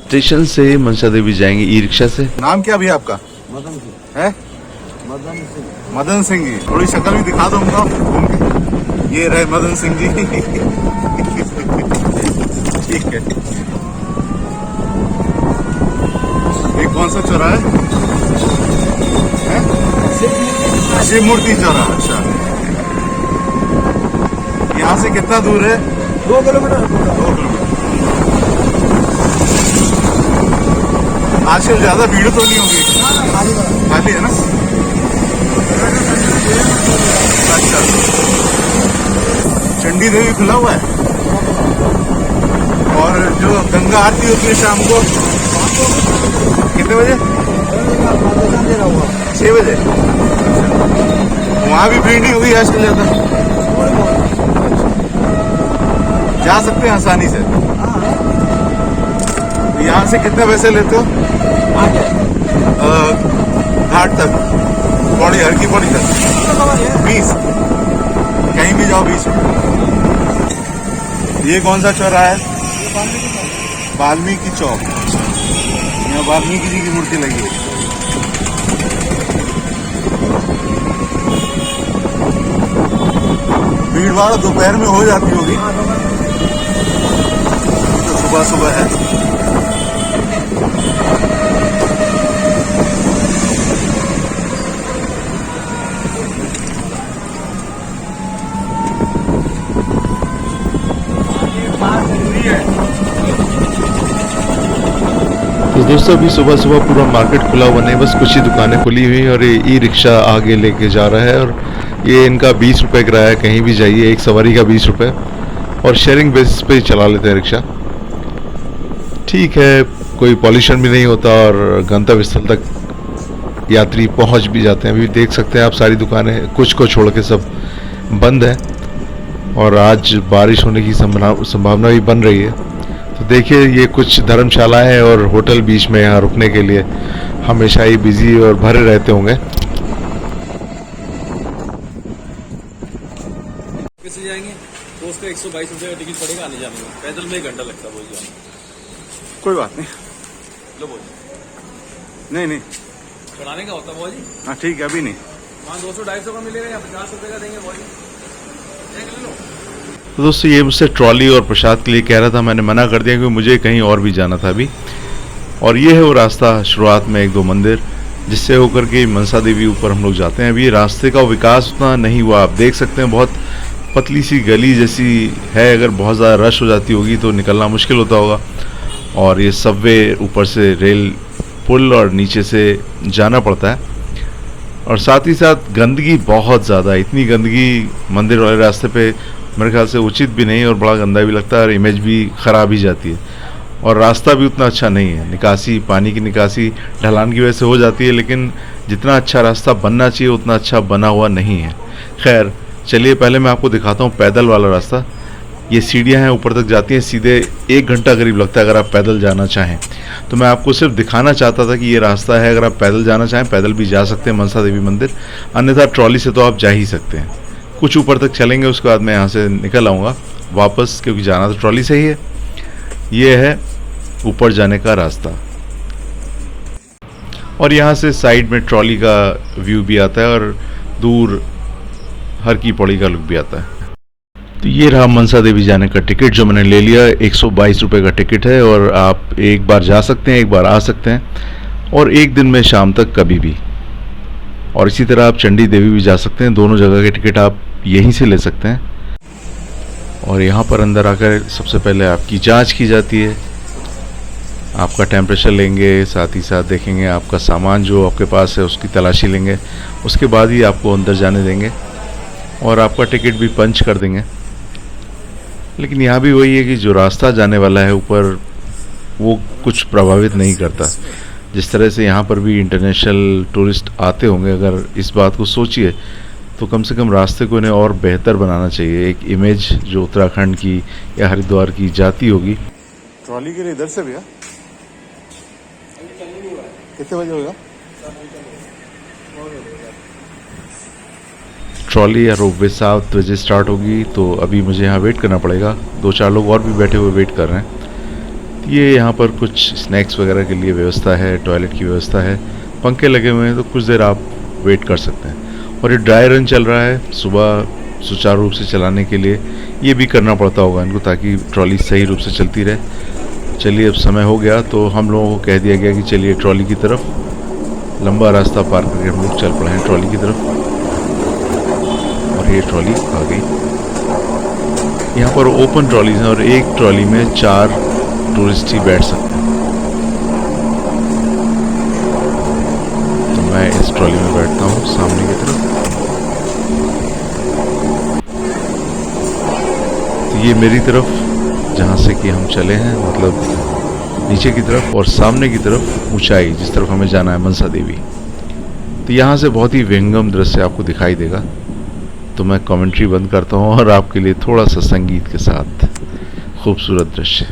Station से मनसा देवी जाएंगे e rickshaw से। नाम क्या भैया आपका? मदन सिंह। है मदन सिंह। मदन सिंह जी। थोड़ी शक्ल भी दिखा दो उनको। ये रहे मदन सिंह जी। ठीक है। ये कौन सा चौराहा है? शिव मूर्ति चौराहा। अच्छा, यहाँ से कितना दूर है? 2 किलोमीटर। 2 किलोमीटर। आजकल ज्यादा भीड़ तो नहीं होगी? खाली है ना? अच्छा, चंडी देवी खुला हुआ है। और जो गंगा आरती होती है शाम को कितने बजे? 6 बजे। वहाँ भी भीड़ नहीं होगी आजकल ज्यादा? जा सकते हैं आसानी से? यहाँ से कितने पैसे लेते हो? घाट तक, पौड़ी, हर की पौड़ी तक 20। कहीं भी जाओ 20। ये कौन सा चौराहा है? वाल्मीकि चौक। यहाँ वाल्मीकि जी की मूर्ति लगी है। भीड़ भाड़ दोपहर में हो जाती होगी, तो सुबह सुबह है। तो दोस्तों अभी सुबह सुबह पूरा मार्केट खुला हुआ नहीं, बस कुछ ही दुकानें खुली हुई और ये ई रिक्शा आगे लेके जा रहा है। और ये इनका 20 रुपये किराया, कहीं भी जाइए एक सवारी का 20 रुपये, और शेयरिंग बेसिस पे ही चला लेते हैं रिक्शा। ठीक है, कोई पॉल्यूशन भी नहीं होता और गंतव्य स्थल तक यात्री पहुंच भी जाते हैं। अभी देख सकते हैं आप सारी दुकानें कुछ को छोड़ के सब बंद है, और आज बारिश होने की संभावना भी बन रही है। तो देखिए, ये कुछ धर्मशालाएं और होटल बीच में यहाँ रुकने के लिए हमेशा ही बिजी और भरे रहते होंगे। कैसे जाएंगे? तो उसका 122 रुपये का टिकट पड़ेगा आने जाने में। पैदल में 1 घंटा लगता है बोल जाने। कोई बात नहीं। लो बोल। नहीं नहीं, बनाने का होता है जी। हाँ ठीक है, अभी नहीं। वहाँ 200-250 का मिलेगा या 50 रुपये का देंगे बोल। ले लो। तो दोस्तों ये मुझसे ट्रॉली और प्रसाद के लिए कह रहा था, मैंने मना कर दिया क्योंकि मुझे कहीं और भी जाना था अभी। और ये है वो रास्ता, शुरुआत में 1-2 मंदिर जिससे होकर के मनसा देवी ऊपर हम लोग जाते हैं। अभी रास्ते का विकास उतना नहीं हुआ, आप देख सकते हैं बहुत पतली सी गली जैसी है। अगर बहुत ज़्यादा रश हो जाती होगी तो निकलना मुश्किल होता होगा। और ये सबवे, ऊपर से रेल पुल और नीचे से जाना पड़ता है। और साथ ही साथ गंदगी बहुत ज़्यादा, इतनी गंदगी मंदिर वाले रास्ते पे मेरे ख्याल से उचित भी नहीं, और बड़ा गंदा भी लगता है और इमेज भी ख़राब ही जाती है। और रास्ता भी उतना अच्छा नहीं है, निकासी, पानी की निकासी ढलान की वजह से हो जाती है, लेकिन जितना अच्छा रास्ता बनना चाहिए उतना अच्छा बना हुआ नहीं है। खैर चलिए, पहले मैं आपको दिखाता हूँ पैदल वाला रास्ता। ये सीढ़ियाँ हैं, ऊपर तक जाती हैं, सीधे 1 घंटा करीब लगता है अगर आप पैदल जाना चाहें। तो मैं आपको सिर्फ दिखाना चाहता था कि ये रास्ता है, अगर आप पैदल जाना चाहें पैदल भी जा सकते हैं मनसा देवी मंदिर, अन्यथा ट्रॉली से तो आप जा ही सकते हैं। कुछ ऊपर तक चलेंगे, उसके बाद मैं यहाँ से निकल आऊँगा वापस, क्योंकि जाना तो ट्रॉली से ही है। ये है ऊपर जाने का रास्ता, और यहाँ से साइड में ट्रॉली का व्यू भी आता है और दूर हर की पौड़ी का लुक भी आता है। तो ये रहा मनसा देवी जाने का टिकट जो मैंने ले लिया। 122 रुपये का टिकट है, और आप एक बार जा सकते हैं, एक बार आ सकते हैं, और एक दिन में शाम तक कभी भी। और इसी तरह आप चंडी देवी भी जा सकते हैं, दोनों जगह के टिकट आप यहीं से ले सकते हैं। और यहाँ पर अंदर आकर सबसे पहले आपकी जांच की जाती है, आपका टेम्परेचर लेंगे, साथ ही साथ देखेंगे आपका सामान जो आपके पास है उसकी तलाशी लेंगे, उसके बाद ही आपको अंदर जाने देंगे और आपका टिकट भी पंच कर देंगे। लेकिन यहाँ भी वही है कि जो रास्ता जाने वाला है ऊपर वो कुछ प्रभावित नहीं करता। जिस तरह से यहाँ पर भी इंटरनेशनल टूरिस्ट आते होंगे, अगर इस बात को सोचिए तो कम से कम रास्ते को इन्हें और बेहतर बनाना चाहिए। एक इमेज जो उत्तराखंड की या हरिद्वार की जाती होगी। ट्रॉली के लिए इधर से भैया कितने बजे होगा? ट्रॉली या रोपवे 7 बजे स्टार्ट होगी, तो अभी मुझे यहाँ वेट करना पड़ेगा। 2-4 लोग और भी बैठे हुए वेट कर रहे हैं। ये यहाँ पर कुछ स्नैक्स वगैरह के लिए व्यवस्था है, टॉयलेट की व्यवस्था है, पंखे लगे हुए हैं, तो कुछ देर आप वेट कर सकते हैं। और ये ड्राई रन चल रहा है, सुबह सुचारू रूप से चलाने के लिए ये भी करना पड़ता होगा इनको, ताकि ट्रॉली सही रूप से चलती रहे। चलिए, अब समय हो गया तो हम लोगों को कह दिया गया कि चलिए ट्रॉली की तरफ। लंबा रास्ता पार करके हम लोग चल पड़े हैं ट्रॉली की तरफ, और ये ट्रॉली आ गई। यहाँ पर ओपन ट्रॉलीज हैं और एक ट्रॉली में 4 टूरिस्ट ही बैठ सकते हैं। तो मैं इस ट्रॉली में बैठता हूँ सामने की तरफ। तो ये मेरी तरफ जहाँ से कि हम चले हैं, मतलब नीचे की तरफ, और सामने की तरफ ऊंचाई जिस तरफ हमें जाना है, मनसा देवी। तो यहाँ से बहुत ही विहंगम दृश्य आपको दिखाई देगा। तो मैं कमेंट्री बंद करता हूँ और आपके लिए थोड़ा सा संगीत के साथ खूबसूरत दृश्य।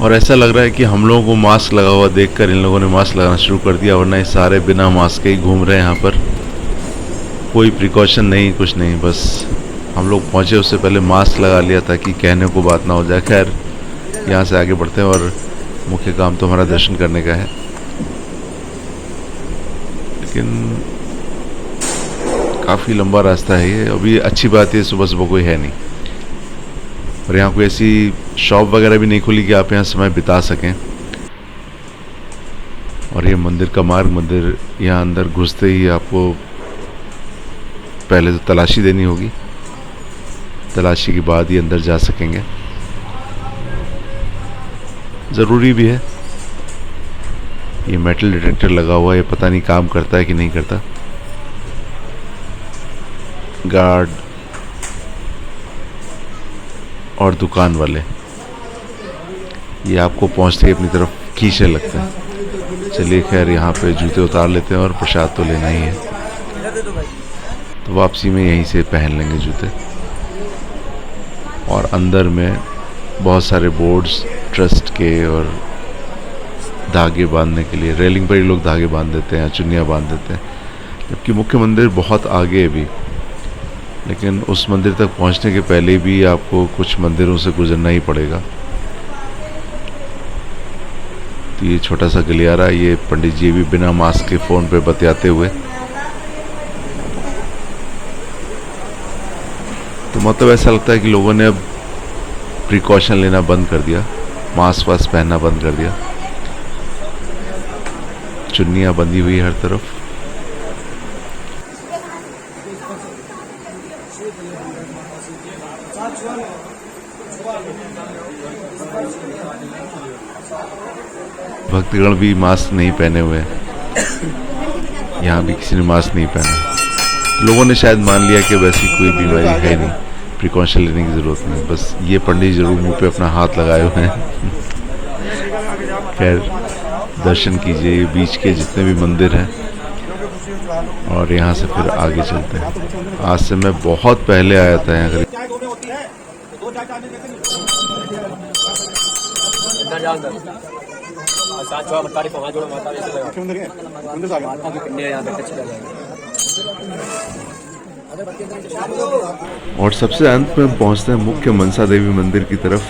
और ऐसा लग रहा है कि हम लोगों को मास्क लगा हुआ देखकर इन लोगों ने मास्क लगाना शुरू कर दिया, वरना ये सारे बिना मास्क के ही घूम रहे हैं यहाँ पर। कोई प्रिकॉशन नहीं, कुछ नहीं, बस हम लोग पहुँचे उससे पहले मास्क लगा लिया ताकि कहने को बात ना हो जाए। खैर, यहाँ से आगे बढ़ते हैं और मुख्य काम तो हमारा दर्शन करने का है। लेकिन काफ़ी लंबा रास्ता है ये। अभी अच्छी बात है सुबह सुबह कोई है नहीं, और यहाँ कोई ऐसी शॉप वगैरह भी नहीं खुली कि आप यहाँ समय बिता सकें। और ये मंदिर का मार्ग, मंदिर यहाँ अंदर घुसते ही आपको पहले तो तलाशी देनी होगी, तलाशी के बाद ही अंदर जा सकेंगे। ज़रूरी भी है। ये मेटल डिटेक्टर लगा हुआ है, ये पता नहीं काम करता है कि नहीं करता। गार्ड और दुकान वाले ये आपको पहुंचते ही अपनी तरफ खींचने लगते हैं। चलिए खैर, यहाँ पे जूते उतार लेते हैं और प्रसाद तो लेना ही है, तो वापसी में यहीं से पहन लेंगे जूते। और अंदर में बहुत सारे बोर्ड्स ट्रस्ट के, और धागे बांधने के लिए रेलिंग पर ही लोग धागे बांध देते हैं, चुन्नियाँ बांध देते हैं, जबकि मुख्य मंदिर बहुत आगे है अभी, लेकिन उस मंदिर तक पहुंचने के पहले भी आपको कुछ मंदिरों से गुजरना ही पड़ेगा। तो ये छोटा सा गलियारा, ये पंडित जी भी बिना मास्क के फ़ोन पे बतियाते हुए। तो मतलब ऐसा लगता है कि लोगों ने अब प्रिकॉशन लेना बंद कर दिया, मास्क वास्क पहनना बंद कर दिया। चुन्नियाँ बंधी हुई हर तरफ। भक्तगण भी मास्क नहीं पहने हुए हैं। यहाँ भी किसी ने मास्क नहीं पहना। लोगों ने शायद मान लिया कि वैसी कोई बीमारी है नहीं, प्रिकॉशन लेने की ज़रूरत नहीं। बस ये पंडित जरूर मुंह पे अपना हाथ लगाए हुए हैं। खैर, दर्शन कीजिए बीच के जितने भी मंदिर हैं, और यहाँ से फिर आगे चलते हैं। आज से मैं बहुत पहले आया था यहाँ। और सबसे अंत में पहुंचते हैं मुख्य मनसा देवी मंदिर की तरफ,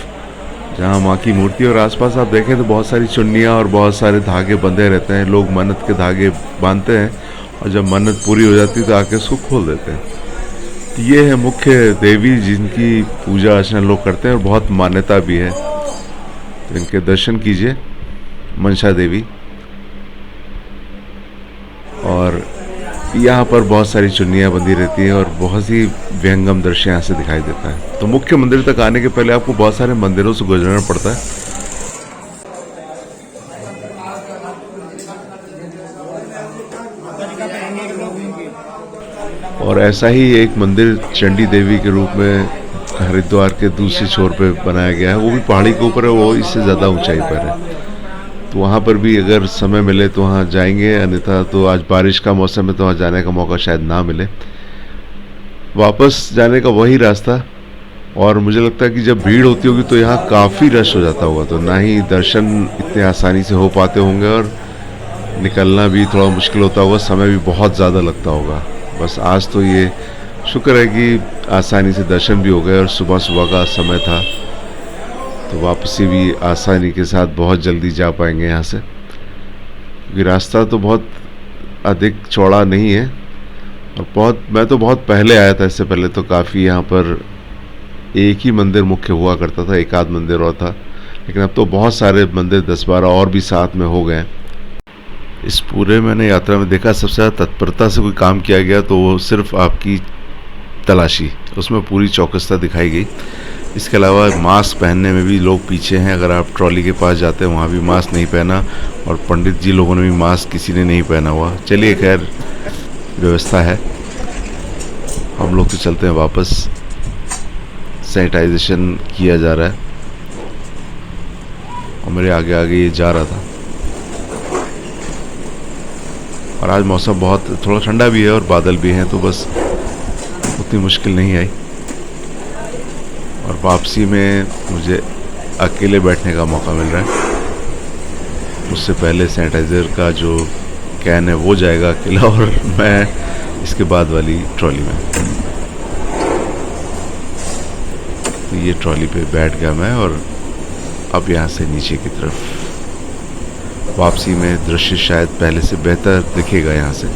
जहां मां की मूर्ति, और आसपास आप देखें तो बहुत सारी चुन्नियां और बहुत सारे धागे बंधे रहते हैं। लोग मन्नत के धागे बांधते हैं और जब मन्नत पूरी हो जाती है तो आके उसको खोल देते हैं। तो ये है मुख्य देवी जिनकी पूजा अर्चना लोग करते हैं और बहुत मान्यता भी है। तो इनके दर्शन कीजिए, मनसा देवी। और यहाँ पर बहुत सारी चुन्नियाँ बंधी रहती है और बहुत ही व्यंगम दृश्य यहाँ से दिखाई देता है। तो मुख्य मंदिर तक आने के पहले आपको बहुत सारे मंदिरों से गुजरना पड़ता है। और ऐसा ही एक मंदिर चंडी देवी के रूप में हरिद्वार के दूसरी छोर पे बनाया गया है। वो भी पहाड़ी के ऊपर है, वो इससे ज़्यादा ऊंचाई पर है। तो वहाँ पर भी अगर समय मिले तो वहाँ जाएंगे, अन्यथा तो आज बारिश का मौसम है तो वहाँ जाने का मौका शायद ना मिले। वापस जाने का वही रास्ता, और मुझे लगता है कि जब भीड़ होती होगी तो यहाँ काफ़ी रश हो जाता होगा, तो ना ही दर्शन इतने आसानी से हो पाते होंगे और निकलना भी थोड़ा मुश्किल होता होगा, समय भी बहुत ज़्यादा लगता होगा। बस आज तो ये शुक्र है कि आसानी से दर्शन भी हो गए और सुबह सुबह का समय था, तो वापसी भी आसानी के साथ बहुत जल्दी जा पाएंगे यहाँ से, क्योंकि रास्ता तो बहुत अधिक चौड़ा नहीं है। और मैं तो बहुत पहले आया था, इससे पहले तो काफ़ी यहाँ पर एक ही मंदिर मुख्य हुआ करता था, एक आध मंदिर और था, लेकिन अब तो बहुत सारे मंदिर 10-12 और भी साथ में हो गए। इस पूरे मैंने यात्रा में देखा सबसे ज़्यादा तत्परता से कोई काम किया गया तो वो सिर्फ आपकी तलाशी, उसमें पूरी चौकसता दिखाई गई। इसके अलावा मास्क पहनने में भी लोग पीछे हैं। अगर आप ट्रॉली के पास जाते हैं वहाँ भी मास्क नहीं पहना, और पंडित जी लोगों ने भी मास्क किसी ने नहीं पहना हुआ। चलिए खैर, व्यवस्था है, हम लोग तो चलते हैं वापस। सैनिटाइजेशन किया जा रहा है और मेरे आगे आगे ये जा रहा था। और आज मौसम बहुत थोड़ा ठंडा भी है और बादल भी हैं, तो बस उतनी मुश्किल नहीं आई। और वापसी में मुझे अकेले बैठने का मौका मिल रहा है। उससे पहले सैनिटाइज़र का जो कैन है वो जाएगा अकेला, और मैं इसके बाद वाली ट्रॉली में। तो ये ट्रॉली पे बैठ गया मैं, और अब यहाँ से नीचे की तरफ वापसी में दृश्य शायद पहले से बेहतर दिखेगा यहाँ से।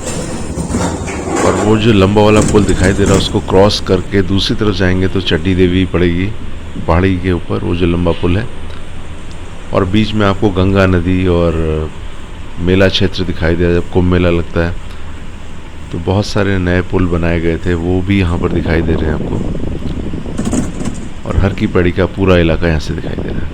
और वो जो लंबा वाला पुल दिखाई दे रहा है उसको क्रॉस करके दूसरी तरफ जाएंगे तो चंडी देवी पड़ेगी पहाड़ी के ऊपर, वो जो लंबा पुल है। और बीच में आपको गंगा नदी और मेला क्षेत्र दिखाई दे रहा है। जब कुंभ मेला लगता है तो बहुत सारे नए पुल बनाए गए थे, वो भी यहाँ पर दिखाई दे रहे हैं आपको। और हर की पैड़ी का पूरा इलाका यहाँ से दिखाई दे रहा है।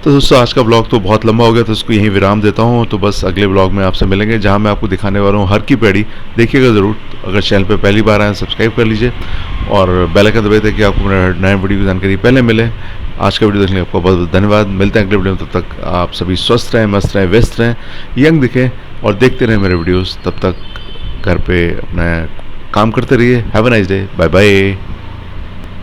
तो दोस्तों आज का ब्लॉग तो बहुत लंबा हो गया, तो इसको यहीं विराम देता हूँ। तो बस अगले ब्लॉग में आपसे मिलेंगे, जहाँ मैं आपको दिखाने वाला हूँ हर की पैड़ी। देखिएगा ज़रूर। अगर चैनल पे पहली बार आए सब्सक्राइब कर लीजिए और बेल आइकन दबाइए ताकि आपको मेरा नए वीडियो की जानकारी पहले मिले। आज का वीडियो देखने के लिए आपको बहुत बहुत धन्यवाद। मिलते हैं अगले वीडियो में। तब तक आप सभी स्वस्थ रहें, मस्त रहें, व्यस्त रहें, यंग दिखें और देखते रहें मेरे वीडियोज़। तब तक घर पे अपना काम करते रहिए। Have a nice day. Bye bye.